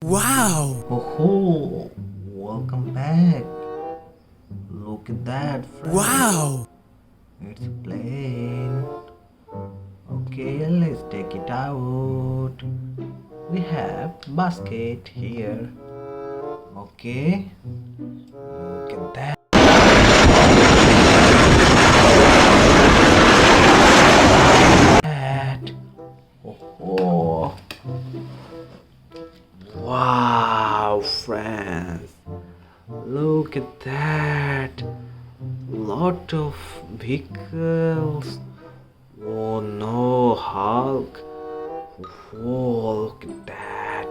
Wow! Oh, welcome back. Look at that, friend. Wow! It's a plane. Okay, let's take it out. We have basket here. Okay, look at that. Oh, wow, friends. Look at that. Lot of vehicles. Oh no, Hulk. Oh, look at that.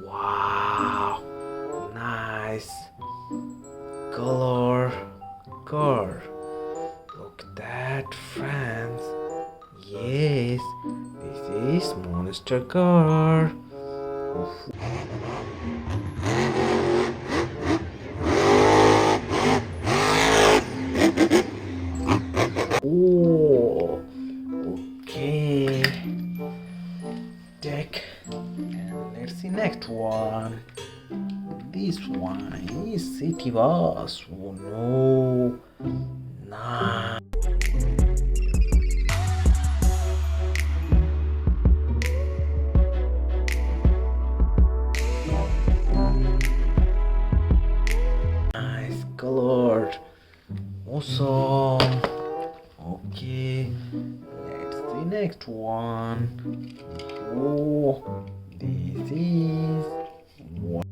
Wow. Nice. Color. Car. Look at that, friends. Yes, this is monster car. Oh, okay. Take and let's see next one. This one is city bus. Oh no, nah. Nice colored. Awesome. Okay, let's see next one. Oh, this is one.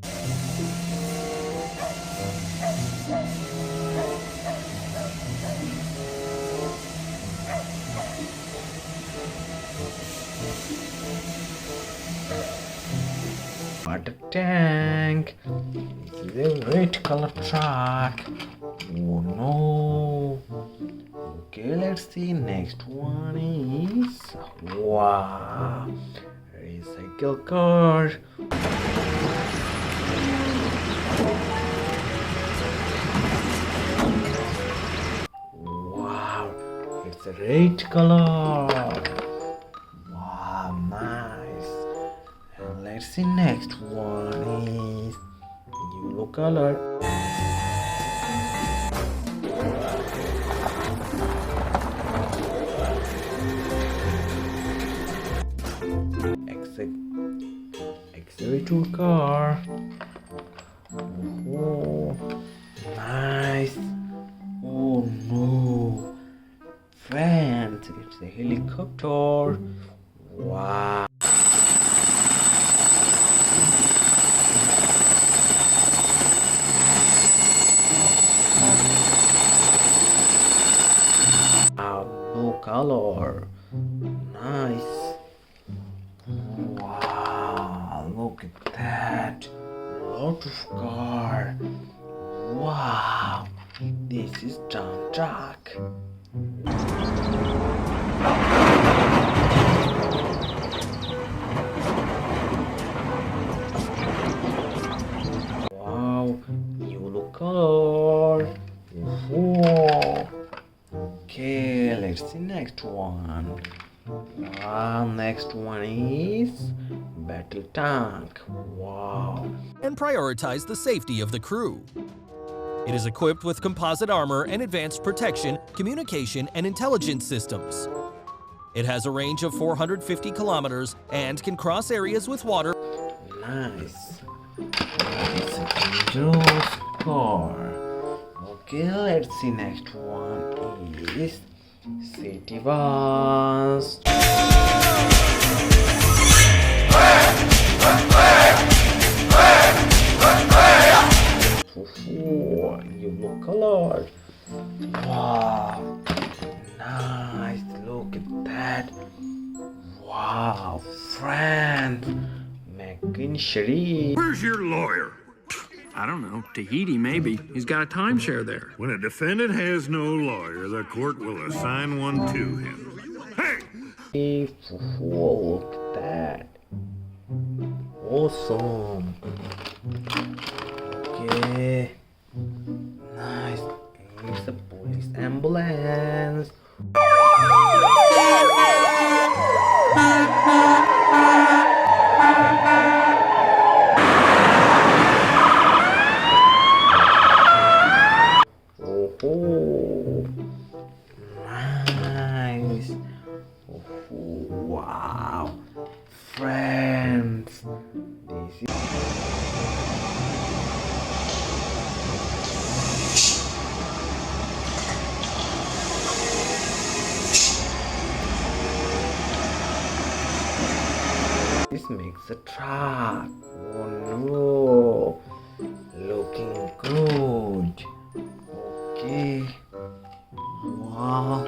Water tank. This is a red color truck. Oh no. Okay, let's see. Next one is wow, recycle car. Wow, it's a red color. Wow, nice. And let's see. Next one is yellow color. Excavator car. Oh, nice. Oh no, friends, it's a helicopter. Wow. Blue color. Nice. Wow, look at that. Lot of car. Wow, this is dump truck. Wow, yellow color. Whoa. Okay, let's see next one. Next one is battle tank. Wow. And prioritize the safety of the crew. It is equipped with composite armor and advanced protection, communication, and intelligence systems. It has a range of 450 kilometers and can cross areas with water. Nice. It's a dangerous car. Okay, let's see next one is city bus. Oh, yellow color. Wow, nice. Look at that. Wow, friend, making Where's your lawyer? I don't know. Tahiti, maybe. He's got a timeshare there. When a defendant has no lawyer, the court will assign one to him. Hey! Oh, look at that. Awesome. Okay. Nice. It's a police ambulance. This is this makes a truck. Oh no, looking good. Okay, wow.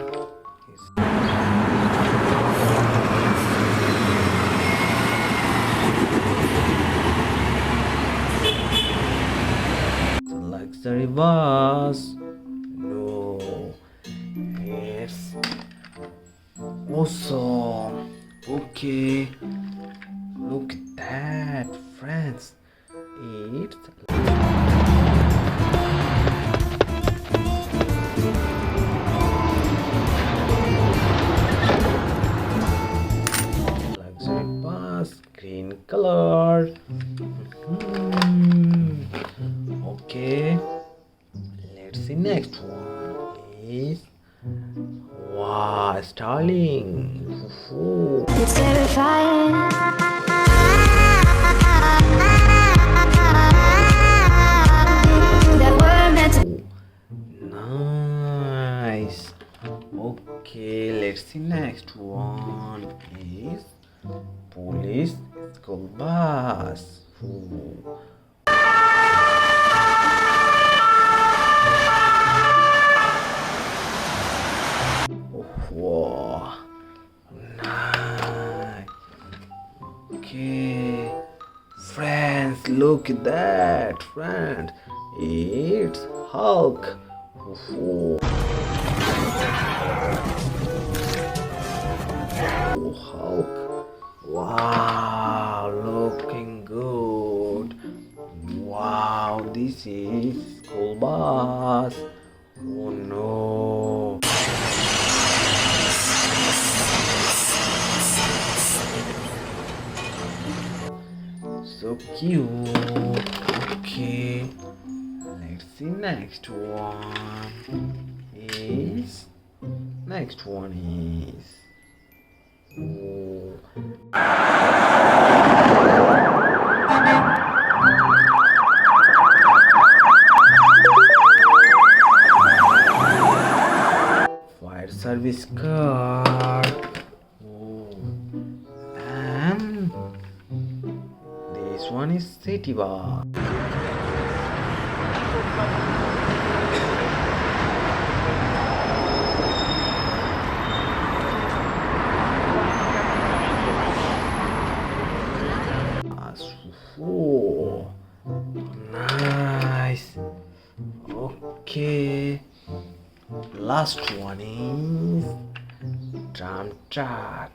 It's a luxury bus. No, it's awesome. Okay, look at that, friends. It's luxury bus, green color. Okay, let's see next one is wow, Starling. It's terrifying. That we're meant to. Nice. Okay, let's see next one is police school bus. Ooh. Wow, nice. Okay, friends, look at that, friend. It's Hulk. Oh, Hulk. Wow, looking good. Wow, this is school bus. Oh no. So cute. Okay, let's see next one is oh, fire service car. Oh, and this one is city bus. Oh, nice. Okay, last one is dump truck.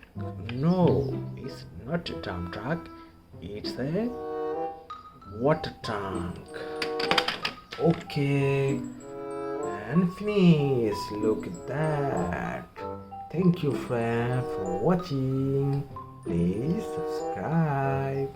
No, it's not a dump truck. It's a water tank. Okay, and finish. Look at that. Thank you, friend, for watching. Please subscribe.